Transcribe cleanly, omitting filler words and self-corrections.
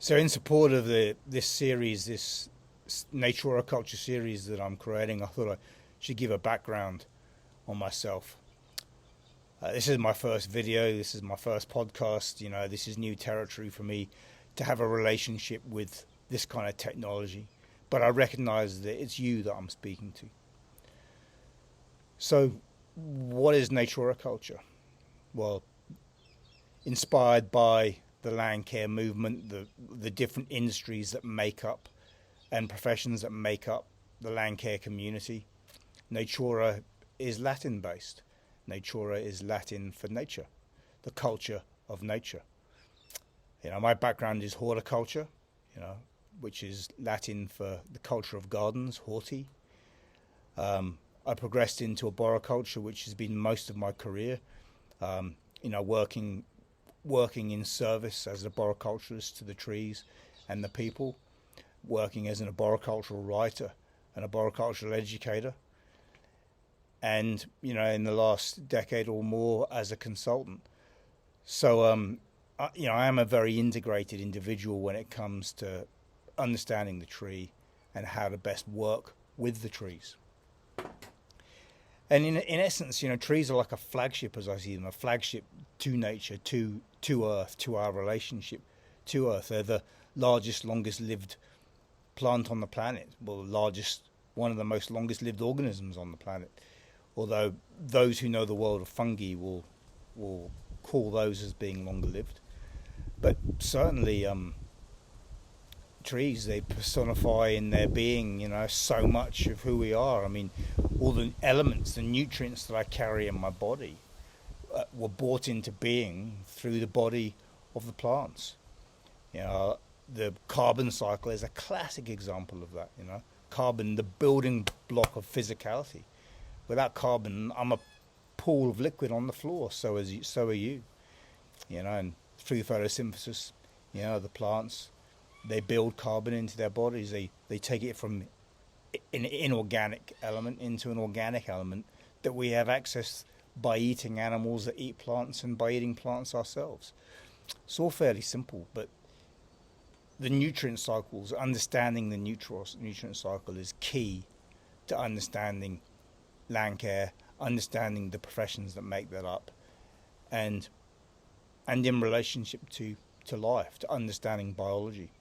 So in support of this series, this Naturaculture series that I'm creating, I thought I should give a background on myself. This is my first video, this is my first podcast, this is new territory for me to have a relationship with this kind of technology. But I recognize that it's you that I'm speaking to. So what is Naturaculture? Well, inspired by the land care movement, the different industries that make up and professions that make up the land care community, Natura is Latin based. Natura is Latin for nature, the culture of nature. My background is horticulture, which is Latin for the culture of gardens, Horti. I progressed into arboriculture, which has been most of my career, working in service as an arboriculturist to the trees and the people, working as an arboricultural writer, an arboricultural educator, and, in the last decade or more as a consultant. So, I am a very integrated individual when it comes to understanding the tree and how to best work with the trees. And in essence, trees are like a flagship, as I see them, a flagship to nature, to Earth, to our relationship to Earth. They're the largest, longest-lived plant on the planet. Well, one of the most longest-lived organisms on the planet. Although those who know the world of fungi will call those as being longer-lived. But certainly, trees, they personify in their being, so much of who we are. I mean, all the elements, the nutrients that I carry in my body were brought into being through the body of the plants. The carbon cycle is a classic example of that. Carbon, the building block of physicality. Without carbon, I'm a pool of liquid on the floor. So are you. And through photosynthesis, the plants, they build carbon into their bodies. They take it from an inorganic element into an organic element that we have access by eating animals that eat plants and by eating plants ourselves. It's all fairly simple, but the nutrient cycles, understanding the nutrient cycle is key to understanding land care, understanding the professions that make that up, and in relationship to life, to understanding biology.